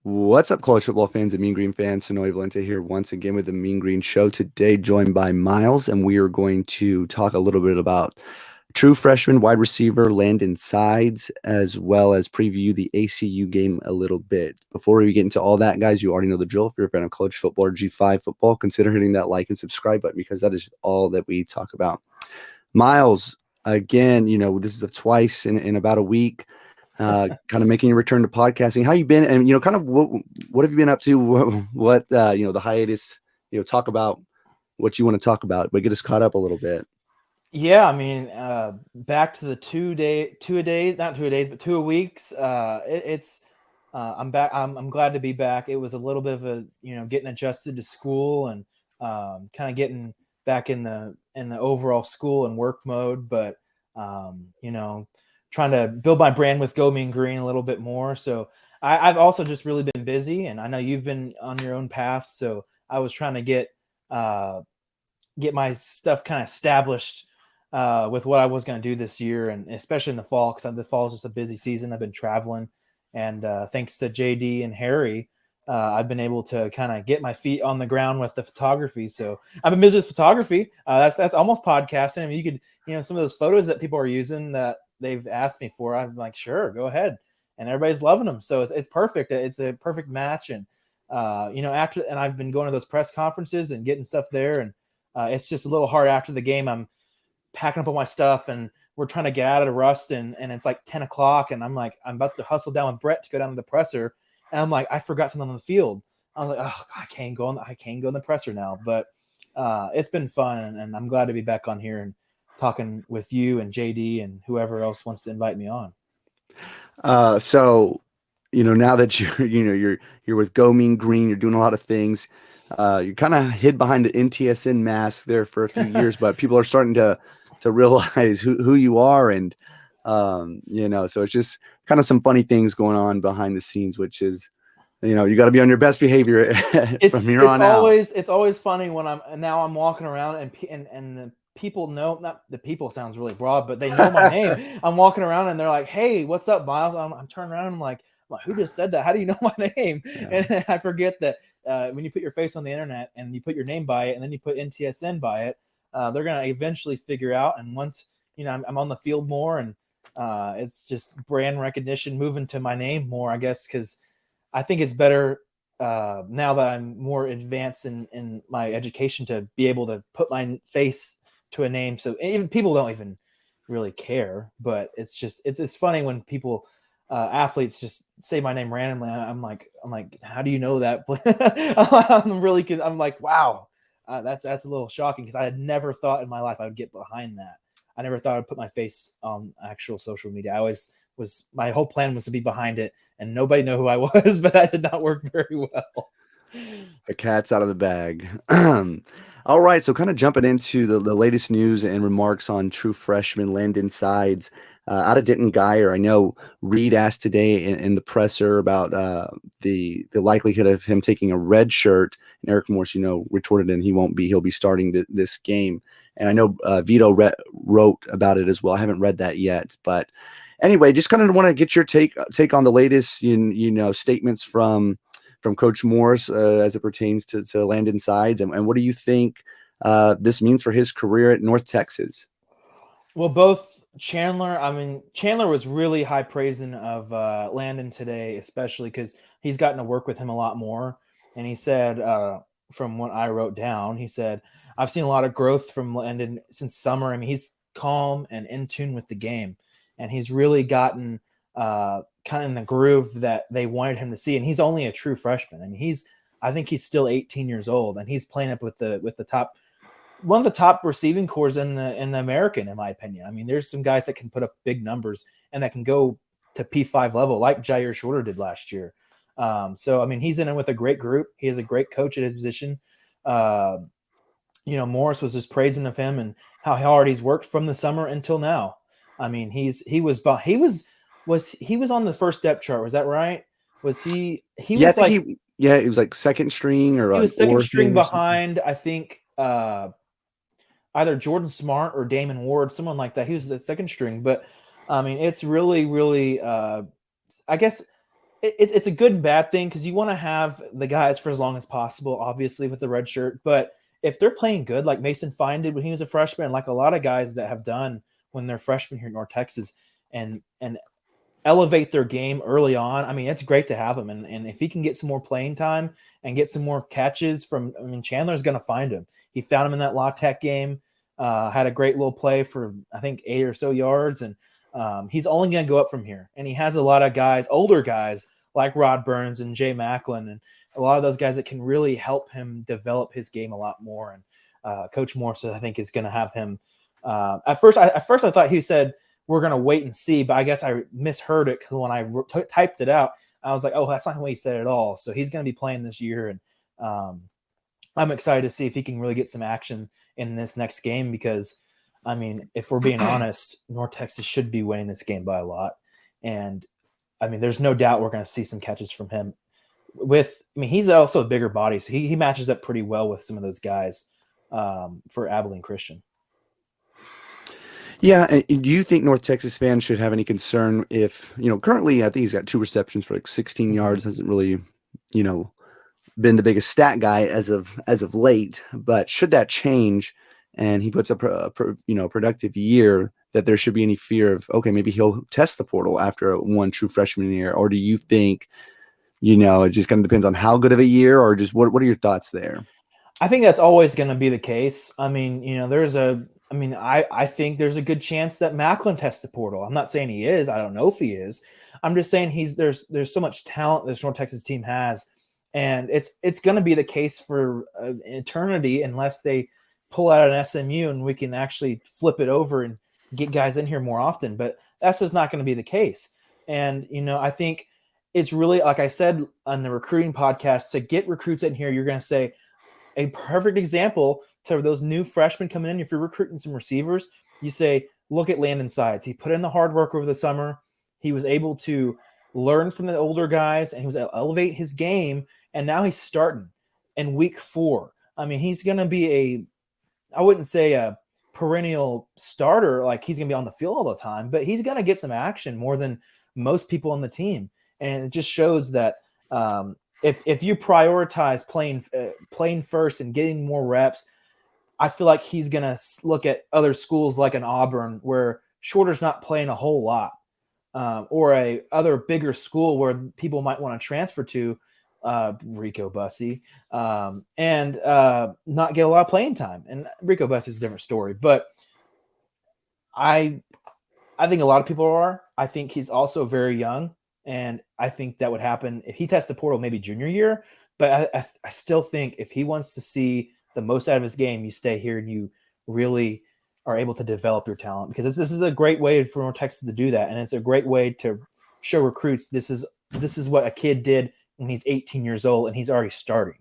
What's up, college football fans and Mean Green fans? Sonoy Valente here once again with the Mean Green Show. Today, joined by Miles, and we are going to talk a little bit about true freshman wide receiver Landon Sides, as well as preview the ACU game a little bit. Before we get into all that, guys, you already know the drill. If you're a fan of college football or G5 football, consider hitting that like and subscribe button because that is all that we talk about. Miles, again, this is twice in about a week. Kind of making a return to podcasting. How you been? And kind of what have you been up to? What the hiatus? Talk about what you want to talk about, but get us caught up a little bit. Yeah, I mean, back to the 2 days, not 2 days, but 2 weeks. I'm back. I'm glad to be back. It was a little bit of a getting adjusted to school and kind of getting back in the overall school and work mode, but trying to build my brand with Go Mean Green a little bit more. So I've also just really been busy, and I know you've been on your own path. So I was trying to get my stuff kind of established with what I was going to do this year, and especially in the fall, because the fall is just a busy season. I've been traveling, and thanks to JD and Harry, I've been able to kind of get my feet on the ground with the photography. So I've been busy with photography. That's almost podcasting. I mean, you could, some of those photos that people are using that they've asked me for, I'm like, sure, go ahead, and everybody's loving them. So it's perfect. It's a perfect match, and and I've been going to those press conferences and getting stuff there, and it's just a little hard after the game. I'm packing up all my stuff and we're trying to get out of Rust, and it's like 10 o'clock, and I'm about to hustle down with Brett to go down to the presser, and I'm like, I forgot something on the field. I'm like, oh, I can't go in the presser now. But it's been fun, and I'm glad to be back on here and talking with you and JD and whoever else wants to invite me on. So now that you're with Go Mean Green, you're doing a lot of things. You kind of hid behind the NTSN mask there for a few years, but people are starting to realize who you are, and so it's just kind of some funny things going on behind the scenes, which is you got to be on your best behavior from here on out. It's always funny when I'm walking around and the people know, not the people sounds really broad, but they know my name. I'm walking around and they're like, "Hey, what's up, Miles?" I'm turning around and I'm like, who just said that? How do you know my name? Yeah. And I forget that when you put your face on the internet and you put your name by it and then you put NTSN by it, they're gonna eventually figure out. And once I'm on the field more, and it's just brand recognition moving to my name more, I guess, because I think it's better now that I'm more advanced in my education to be able to put my face to a name. So even people don't even really care, but it's funny when people athletes just say my name randomly. I'm like, how do you know that? I'm like, wow, that's a little shocking, because I had never thought in my life I would get behind that. I never thought I'd put my face on actual social media. I always my whole plan was to be behind it and nobody know who I was, but that did not work very well. The cat's out of the bag. All right, so kind of jumping into the latest news and remarks on true freshman Landon Sides out of Denton Geyer. I know Reed asked today in the presser about the likelihood of him taking a red shirt, and Eric Morse, retorted, and he won't be. He'll be starting this game. And I know Vito wrote about it as well. I haven't read that yet, but anyway, just kind of want to get your take on the latest, statements from Coach Morris as it pertains to Landon Sides, and what do you think this means for his career at North Texas? Well, both Chandler was really high praising of Landon today, especially because he's gotten to work with him a lot more. And he said, from what I wrote down, he said, I've seen a lot of growth from Landon since summer. I mean, he's calm and in tune with the game, and he's really gotten kind of in the groove that they wanted him to see. And he's only a true freshman. I mean, I think he's still 18 years old, and he's playing up with the top, one of the top receiving cores in the American, in my opinion. I mean, there's some guys that can put up big numbers and that can go to P5 level, like Jair Shorter did last year. So I mean, he's in it with a great group. He has a great coach at his position. Morris was just praising of him and how hard he's worked from the summer until now. I mean, he was on the first depth chart. Was that right? Was he? He Yeah, I was think like it was like second string or he an was second string orphan or something. behind, I think, either Jordan Smart or Damon Ward, someone like that. He was the second string, but I mean, it's really, really. I guess it's a good and bad thing because you want to have the guys for as long as possible, obviously with the red shirt. But if they're playing good, like Mason Fine did when he was a freshman, like a lot of guys that have done when they're freshmen here in North Texas, and elevate their game early on. I mean, it's great to have him, and if he can get some more playing time and get some more catches from, I mean, Chandler's going to find him. He found him in that La Tech game. Had a great little play for I think 8 or so yards, and he's only going to go up from here. And he has a lot of guys, older guys like Rod Burns and Jay Macklin, and a lot of those guys that can really help him develop his game a lot more. And Coach Morse, I think, is going to have him. At first, I thought he said we're going to wait and see, but I guess I misheard it because when I typed it out, I was like, oh, that's not what he said at all. So he's going to be playing this year, and I'm excited to see if he can really get some action in this next game because, I mean, if we're being honest, North Texas should be winning this game by a lot. And, I mean, there's no doubt we're going to see some catches from him. He's also a bigger body, so he matches up pretty well with some of those guys for Abilene Christian. Yeah, and do you think North Texas fans should have any concern if, currently I think he's got 2 receptions for like 16 yards, hasn't really, been the biggest stat guy as of late, but should that change and he puts up a productive year, that there should be any fear of, okay, maybe he'll test the portal after one true freshman year? Or do you think, it just kind of depends on how good of a year, or just what are your thoughts there? I think that's always going to be the case. I mean, I think there's a good chance that Macklin tests the portal. I'm not saying he is. I don't know if he is. I'm just saying there's so much talent this North Texas team has, and it's going to be the case for eternity unless they pull out an SMU and we can actually flip it over and get guys in here more often. But that's just not going to be the case. And I think it's really, like I said on the recruiting podcast, to get recruits in here, you're going to say, a perfect example to those new freshmen coming in. If you're recruiting some receivers, you say, look at Landon Sides. He put in the hard work over the summer. He was able to learn from the older guys, and he was able to elevate his game. And now he's starting in week 4. I mean, he's going to be I wouldn't say a perennial starter, like he's going to be on the field all the time, but he's going to get some action more than most people on the team. And it just shows that, if you prioritize playing first and getting more reps, I feel like he's going to look at other schools like an Auburn where Shorter's not playing a whole lot, or a other bigger school where people might want to transfer to, Rico Bussey, and not get a lot of playing time. And Rico Bussey is a different story, but I think a lot of people are. I think he's also very young. And I think that would happen if he tests the portal maybe junior year. But I still think if he wants to see the most out of his game, you stay here and you really are able to develop your talent, because this is a great way for North Texas to do that. And it's a great way to show recruits this is what a kid did when he's 18 years old and he's already starting.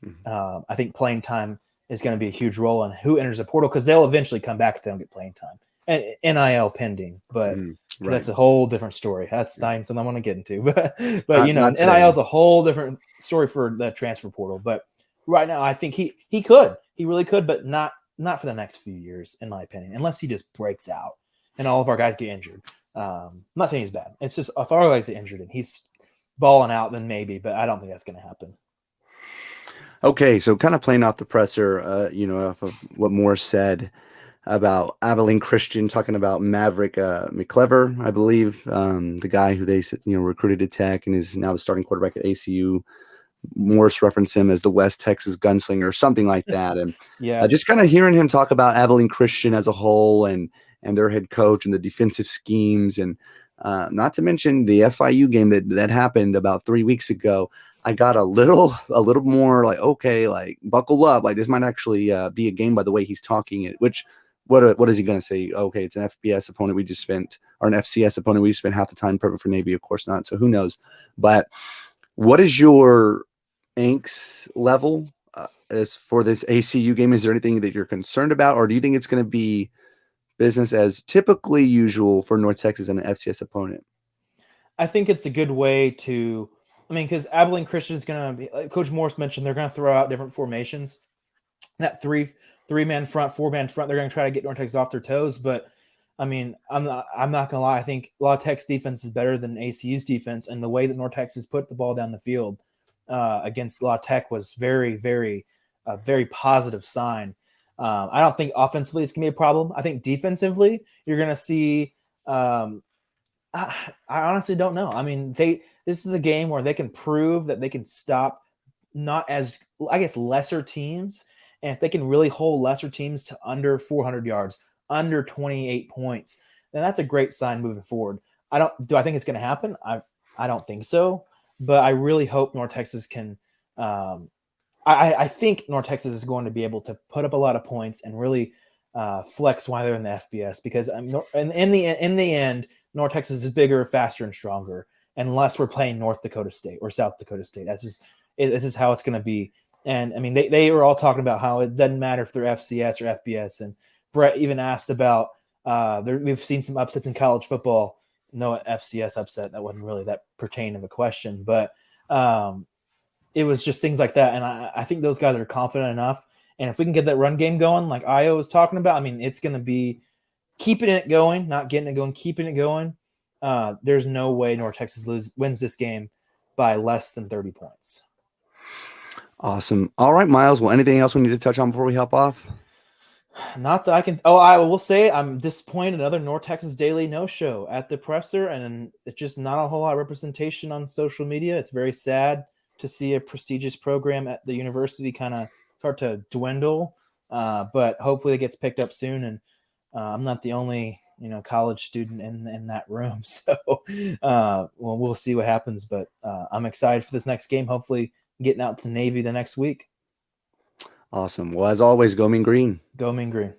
Mm-hmm. I think playing time is going to be a huge role in who enters the portal, because they'll eventually come back if they don't get playing time. And NIL pending, but right. That's a whole different story. That's not something I want to get into, but NIL is a whole different story for the transfer portal. But right now, I think he really could, but not for the next few years, in my opinion, unless he just breaks out and all of our guys get injured. I'm not saying he's bad. It's just if our guys get injured and he's balling out, then maybe, but I don't think that's going to happen. Okay, so kind of playing off the presser, off of what Morris said about Abilene Christian, talking about Maverick McClever, I believe, the guy who they recruited to Tech and is now the starting quarterback at ACU. Morris referenced him as the West Texas gunslinger or something like that. And just kind of hearing him talk about Abilene Christian as a whole and their head coach and the defensive schemes, and not to mention the FIU game that happened about 3 weeks ago. I got a little more like, okay, like buckle up, like this might actually be a game by the way he's talking it, which. What is he going to say? Okay, it's an FBS opponent we just spent, or an FCS opponent we just spent half the time. Perfect for Navy, of course not. So who knows? But what is your angst level as for this ACU game? Is there anything that you're concerned about, or do you think it's going to be business as typically usual for North Texas and an FCS opponent? I think it's a good way to, because Abilene Christian is going to be, like Coach Morris mentioned, they're going to throw out different formations. That three-man front, 4-man front, they're going to try to get North Texas off their toes. But I mean, I'm not gonna lie. I think La Tech's defense is better than ACU's defense, and the way that North Texas put the ball down the field against La Tech was very, very, very positive sign. I don't think offensively it's gonna be a problem. I think defensively you're gonna see. I honestly don't know. I mean, this is a game where they can prove that they can stop not as, I guess, lesser teams, and if they can really hold lesser teams to under 400 yards, under 28 points, then that's a great sign moving forward. Do I think it's going to happen? I don't think so, but I really hope North Texas can. I think North Texas is going to be able to put up a lot of points and really flex while they're in the FBS, because in the end, North Texas is bigger, faster, and stronger. Unless we're playing North Dakota State or South Dakota State, this is how it's going to be. And I mean, they were all talking about how it doesn't matter if they're FCS or FBS. And Brett even asked about we've seen some upsets in college football. No FCS upset, that wasn't really that pertain of a question, but it was just things like that. And I think those guys are confident enough. And if we can get that run game going, like Io was talking about, I mean, it's going to be keeping it going, not getting it going, keeping it going. There's no way North Texas wins this game by less than 30 points. Awesome. All right, Miles. Well, anything else we need to touch on before we hop off? Not that I can. Oh, I will say I'm disappointed. Another North Texas Daily no-show at the presser, and it's just not a whole lot of representation on social media. It's very sad to see a prestigious program at the university kind of start to dwindle, but hopefully it gets picked up soon. And I'm not the only college student in that room, so well, we'll see what happens. But I'm excited for this next game. Hopefully, getting out to Navy the next week. Awesome. Well, as always, go Mean Green. Go Mean Green.